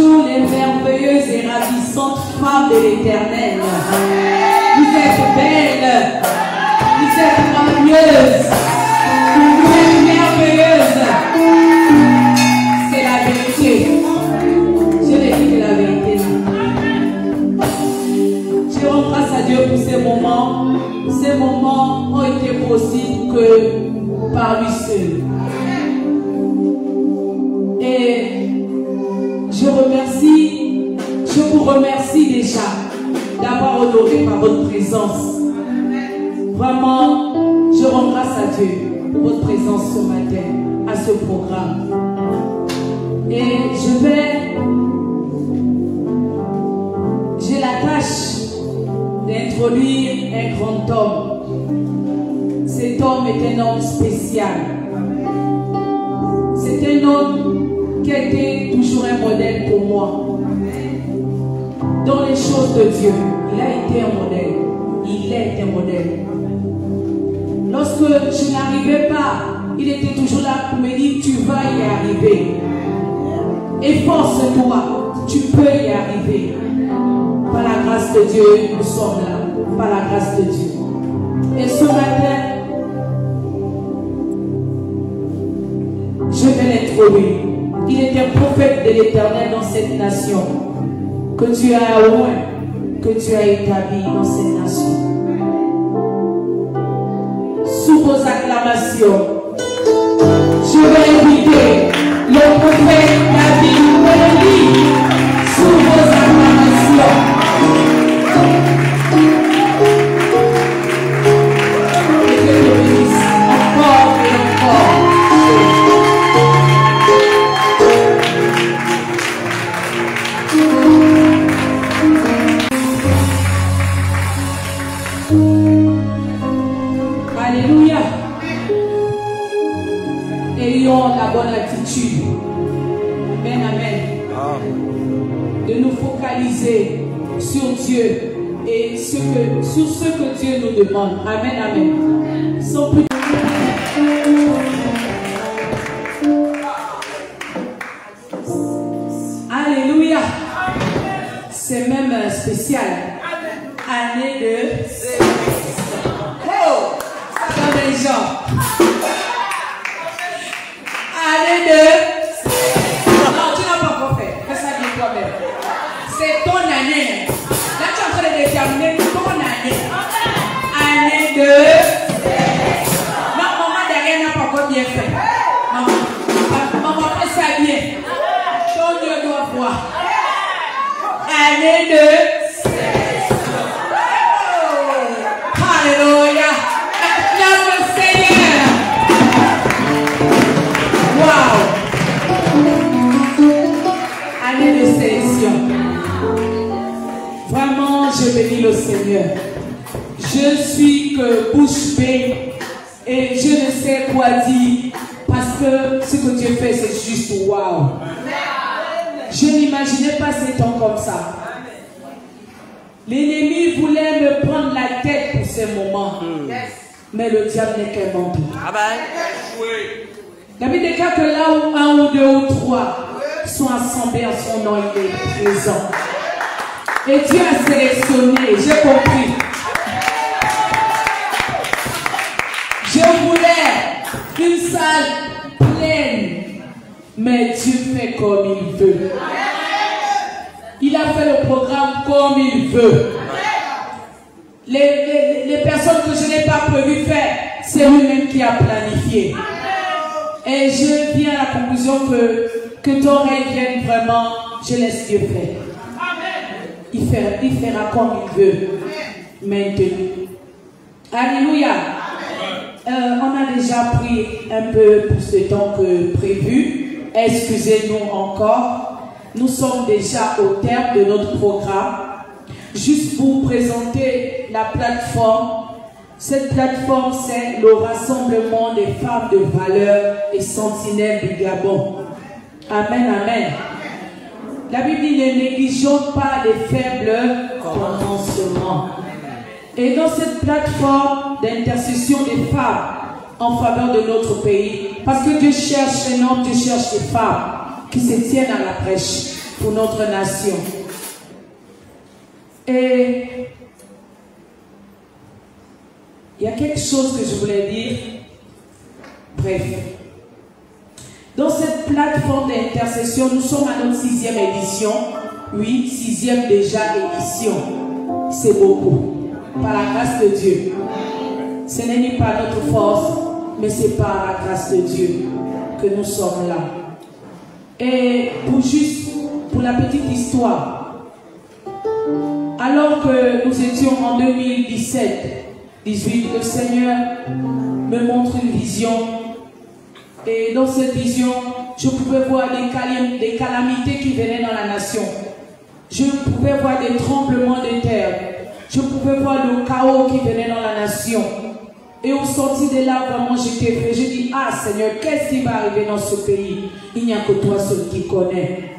Bonjour les merveilleuses et ravissantes femmes de l'Éternel. Vous êtes belles, vous êtes glorieuses, vous êtes merveilleuses. C'est la vérité. Je l'ai dit que la vérité. Je rends grâce à Dieu pour ces moments. Ces moments ont été possibles que par lui seul. Et je vous remercie déjà d'avoir honoré par votre présence. Vraiment, je rends grâce à Dieu pour votre présence ce matin à ce programme. Et j'ai la tâche d'introduire un grand homme. Cet homme est un homme spécial. C'est un homme qui a été toujours un modèle pour moi. Dans les choses de Dieu, il a été un modèle. Il est un modèle. Lorsque je n'arrivais pas, il était toujours là pour me dire, tu vas y arriver. Efforce-toi, tu peux y arriver. Par la grâce de Dieu, nous sommes là. Par la grâce de Dieu. Et ce matin, je vais l'introduire. Il est un prophète de l'Éternel dans cette nation que tu as oint, que tu as établi dans cette nation. Sous vos acclamations, je vais inviter le prophète David Melly sous vos acclamations. Et que le bénisse encore et encore. Alléluia. Ayons la bonne attitude. Amen, amen. De nous focaliser sur Dieu et sur ce que Dieu nous demande. Amen, amen. Sans plus... Alléluia. C'est même spécial. Année de... Oh! Attends les gens. Année de... Non, tu n'as pas encore fait. Fais ça bien toi-même. C'est ton année. Là, tu es en train de déterminer ton année. Année de... Non, maman derrière n'a pas encore bien fait. Maman, fais ça bien. Ton Dieu doit voir. Année de... Alléluia. Acclame le Seigneur. Wow. Année de sélection. Vraiment, je bénis le Seigneur. Je suis que bouche bée et je ne sais quoi dire parce que ce que Dieu fait, c'est juste wow. Je n'imaginais pas ces temps comme ça. L'ennemi voulait me prendre la tête pour ces moments. Mais le diable n'est qu'un menteur. La Bible déclare que là où un ou deux ou trois sont assemblés en son nom, il est présent. Et Dieu a sélectionné, j'ai compris. Je voulais une salle pleine, mais Dieu fait comme il veut. Il a fait le programme comme il veut. Les personnes que je n'ai pas prévu faire, c'est lui-même qui a planifié. Et je viens à la conclusion que ton règne vienne vraiment, je laisse Dieu faire. Il fera comme il veut. Maintenant. Alléluia. On a déjà pris un peu pour ce temps que prévu. Excusez-nous encore. Nous sommes déjà au terme de notre programme. Juste pour vous présenter la plateforme. Cette plateforme, c'est le rassemblement des femmes de valeur et sentinelles du Gabon. Amen, amen. La Bible dit, ne négligeons pas les faibles commencements. Et dans cette plateforme d'intercession des femmes en faveur de notre pays, parce que Dieu cherche un homme, Dieu cherche des femmes qui se tiennent à la brèche. pour notre nation. Et il y a quelque chose que je voulais dire. Bref. Dans cette plateforme d'intercession, nous sommes à notre 6e édition. Oui, 6e déjà édition. C'est beaucoup. Par la grâce de Dieu. Ce n'est ni par notre force, mais c'est par la grâce de Dieu que nous sommes là. Et pour la petite histoire, alors que nous étions en 2017-18, le Seigneur me montre une vision. Et dans cette vision, je pouvais voir des calamités qui venaient dans la nation. Je pouvais voir des tremblements de terre. Je pouvais voir le chaos qui venait dans la nation. Et au sortir de là, vraiment, j'étais fait. Je dis, ah Seigneur, qu'est-ce qui va arriver dans ce pays? Il n'y a que toi seul qui connais.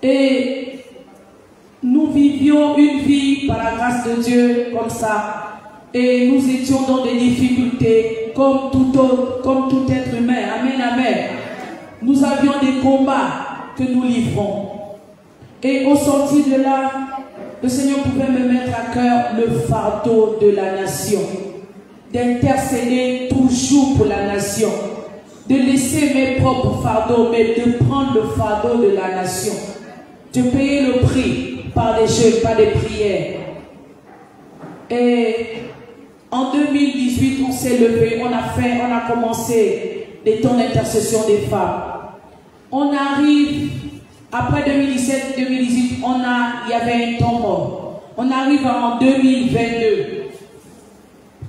Et nous vivions une vie par la grâce de Dieu comme ça. Et nous étions dans des difficultés comme tout être humain. Amen, amen. Nous avions des combats que nous livrons. Et au sortir de là, le Seigneur pouvait me mettre à cœur le fardeau de la nation. D'intercéder toujours pour la nation. De laisser mes propres fardeaux, mais de prendre le fardeau de la nation. De payer le prix par des jeûnes, par des prières. Et en 2018, on s'est levé, on a commencé les temps d'intercession des femmes. On arrive, après 2017-2018, il y avait un temps mort. On arrive en 2022.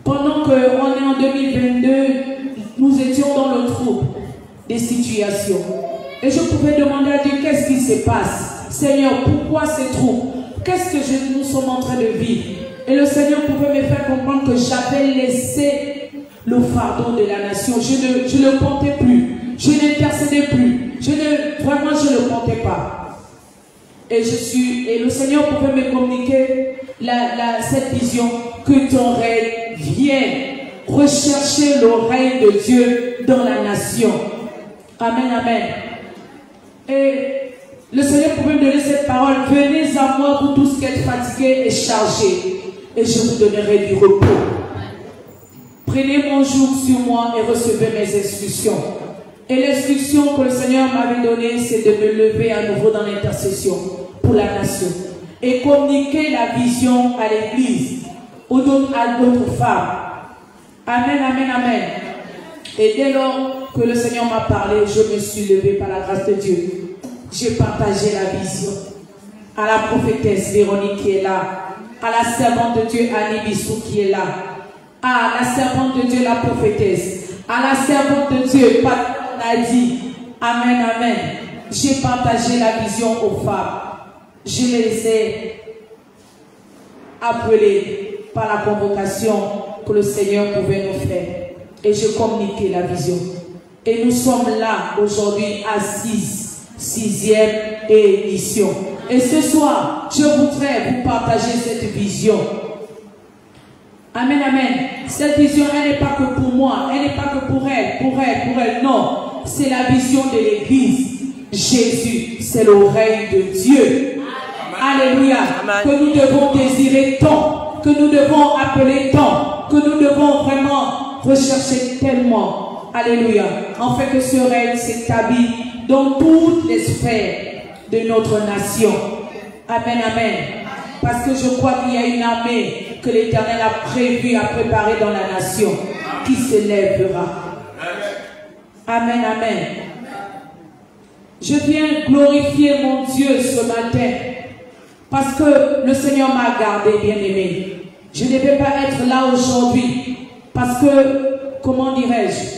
Pendant qu'on est en 2022, nous étions dans le trouble des situations. Et je pouvais demander à Dieu, qu'est-ce qui se passe? Seigneur, pourquoi ces troubles? Qu'est-ce que nous sommes en train de vivre? Et le Seigneur pouvait me faire comprendre que j'avais laissé le fardeau de la nation. Je ne le comptais plus. Je n'intercédais plus. Vraiment, je ne le comptais pas. Et le Seigneur pouvait me communiquer cette vision, que ton règne vienne rechercher le règne de Dieu dans la nation. Amen, amen. Et le Seigneur pouvait me donner cette parole. Venez à moi, vous tous qui êtes fatigués et chargés, et je vous donnerai du repos. Prenez mon joug sur moi et recevez mes instructions. Et l'instruction que le Seigneur m'avait donnée, c'est de me lever à nouveau dans l'intercession pour la nation. Et communiquer la vision à l'église, à d'autres femmes. Amen, amen, amen. Et dès lors que le Seigneur m'a parlé, je me suis levé par la grâce de Dieu. J'ai partagé la vision à la prophétesse Véronique qui est là, à la servante de Dieu Annie Bissou qui est là, à la servante de Dieu la prophétesse, à la servante de Dieu Patron Nadi. Amen, amen. J'ai partagé la vision aux femmes. Je les ai appelées par la convocation que le Seigneur pouvait nous faire. Et je communiquais la vision. Et nous sommes là aujourd'hui à 6e édition. Et ce soir, je voudrais vous partager cette vision. Amen, amen. Cette vision, elle n'est pas que pour moi, elle n'est pas que pour elle, non. C'est la vision de l'Église. Jésus, c'est le règne de Dieu. Amen. Alléluia. Amen. Que nous devons désirer tant, que nous devons appeler tant, que nous devons vraiment rechercher tellement. Alléluia. En fait que ce règne s'établit dans toutes les sphères de notre nation. Amen, amen. Parce que je crois qu'il y a une armée que l'Éternel a prévue, a préparée dans la nation, qui se lèvera. Amen, amen. Je viens glorifier mon Dieu ce matin, parce que le Seigneur m'a gardé, bien-aimé. Je ne devais pas être là aujourd'hui, parce que, comment dirais-je,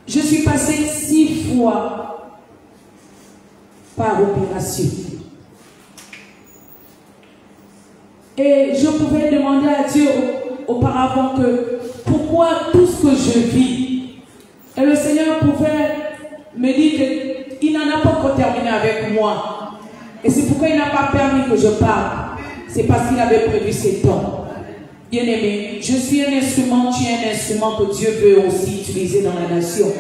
je suis passée 6 fois par opération. Et je pouvais demander à Dieu auparavant que pourquoi tout ce que je vis. Et le Seigneur pouvait me dire qu'il n'en a pas encore terminé avec moi. Et c'est pourquoi il n'a pas permis que je parle. C'est parce qu'il avait prévu ses temps. Bien-aimé, je suis un instrument, tu es un instrument que Dieu veut aussi utiliser dans la nation.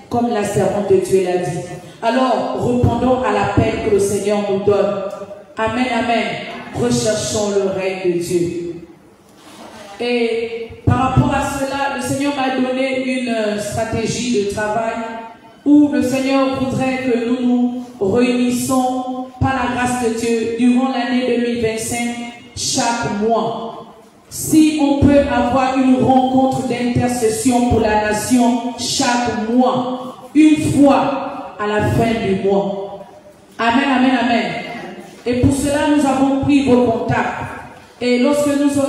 comme la servante de Dieu l'a dit. Alors, répondons à l'appel que le Seigneur nous donne. Amen, amen. Recherchons le règne de Dieu. Et par rapport à cela, le Seigneur m'a donné une stratégie de travail où le Seigneur voudrait que nous nous réunissons par la grâce de Dieu durant l'année 2025 chaque mois. Si on peut avoir une rencontre d'intercession pour la nation chaque mois, une fois à la fin du mois. Amen, amen, amen. Et pour cela, nous avons pris vos contacts. Et lorsque nous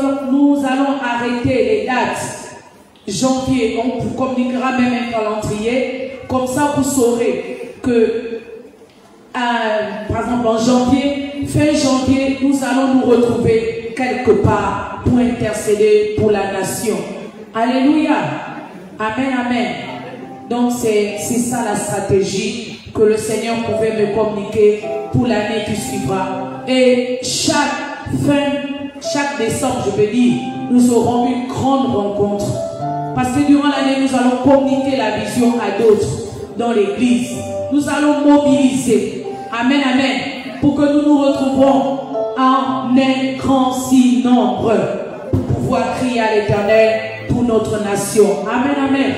allons arrêter les dates, janvier, on vous communiquera même un calendrier. Comme ça, vous saurez que, par exemple, en janvier, fin janvier, nous allons nous retrouver quelque part pour intercéder pour la nation. Alléluia. Amen, amen. Donc, c'est ça la stratégie que le Seigneur pouvait me communiquer pour l'année qui suivra. Et chaque décembre, je veux dire, nous aurons une grande rencontre. Parce que durant l'année, nous allons communiquer la vision à d'autres dans l'église. Nous allons mobiliser. Amen, amen. Pour que nous nous retrouvions en un grand si nombre pour pouvoir crier à l'Éternel pour notre nation. Amen, amen.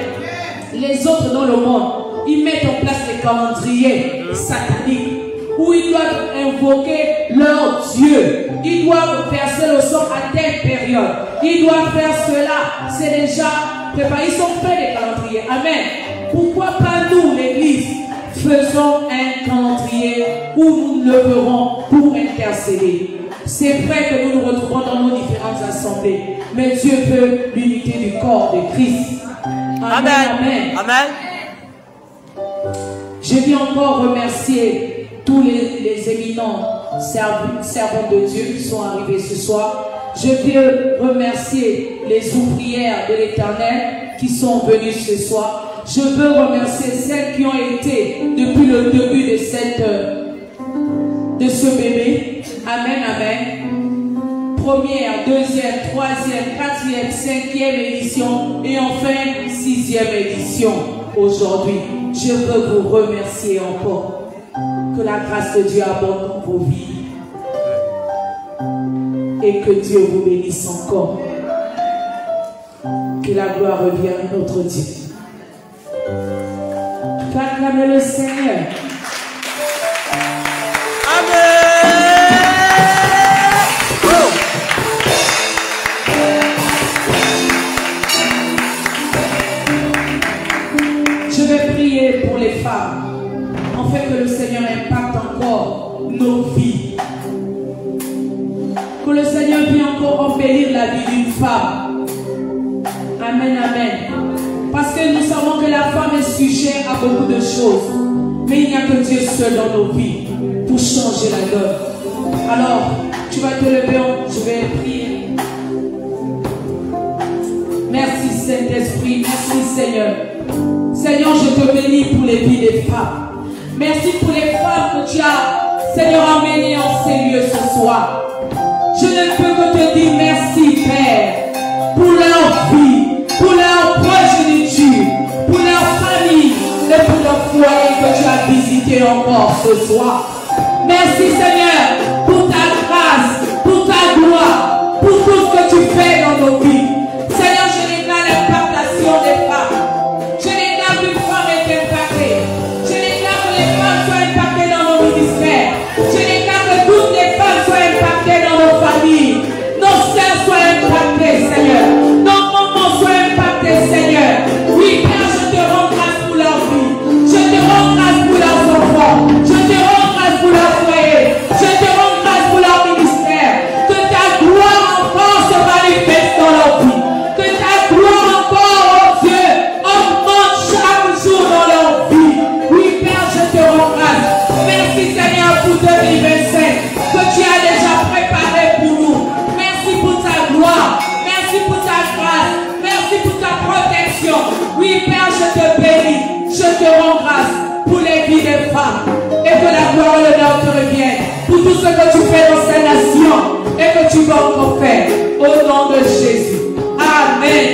Les autres dans le monde, ils mettent en place des calendriers sataniques où ils doivent invoquer leur Dieu. Ils doivent verser le sang à telle période. Ils doivent faire cela. C'est déjà préparé. Ils sont faits des calendriers. Amen. Pourquoi pas nous, l'Église, faisons un calendrier où nous le ferons pour intercéder. C'est vrai que nous nous retrouvons dans nos différentes assemblées, mais Dieu veut l'unité du corps de Christ. Amen. Amen. Amen. Je veux encore remercier tous les éminents servants de Dieu qui sont arrivés ce soir. Je veux remercier les ouvrières de l'Éternel qui sont venues ce soir. Je veux remercier celles qui ont été depuis le début de ce bébé. Amen, amen. Première, deuxième, troisième, quatrième, cinquième édition et enfin sixième édition aujourd'hui. Je veux vous remercier encore. Que la grâce de Dieu abonde dans vos vies. Et que Dieu vous bénisse encore. Que la gloire revienne à notre Dieu. Acclamez le Seigneur. Amen. Je vais prier pour les femmes. En fait, que le Seigneur impacte encore nos vies. Que le Seigneur vienne encore embellir la vie d'une femme. Amen, amen. Parce que nous savons que la femme est sujet à beaucoup de choses. Mais il n'y a que Dieu seul dans nos vies pour changer la donne. Alors, tu vas te lever, je vais prier. Merci Saint-Esprit, merci Seigneur. Seigneur, je te bénis pour les vies des femmes. Merci pour les femmes que tu as, Seigneur, amenées en ces lieux ce soir. Je ne peux que te dire merci, Père, pour leur vie, pour leur progéniture, pour leur famille et pour leur foyer que tu as visité encore ce soir. Merci, Seigneur, pour ta grâce, pour ta gloire, pour tout ce que tu fais dans nos vies. Seigneur, je déclare l'impactation des femmes. Je déclare qu'une femme est impactée. Je déclare que les femmes soient impactées dans nos ministères. Je déclare que toutes les femmes soient impactées dans nos familles. Nos sœurs soient impactées, Seigneur. Nos mamans soient impactées, Seigneur. Oui, Père, je te rends grâce pour leur vie. Je te rends grâce pour leurs enfants. Je te rends grâce pour leur foyer. Je te rends grâce pour leur ministère. Que ta gloire encore se manifeste dans leur vie. Que ta gloire encore, oh Dieu, augmente chaque jour dans leur vie. Oui, Père, je te rends grâce. Merci, Seigneur, pour 2025 que tu as déjà préparé pour nous. Merci pour ta gloire. Merci pour ta grâce. Merci pour ta protection. Oui, Père, je te bénis. Je te rends grâce pour les vies des femmes. Et que la gloire et l'honneur te reviennent pour tout ce que tu fais dans cette nation et que tu vas encore faire. Au nom de Jésus. Amen.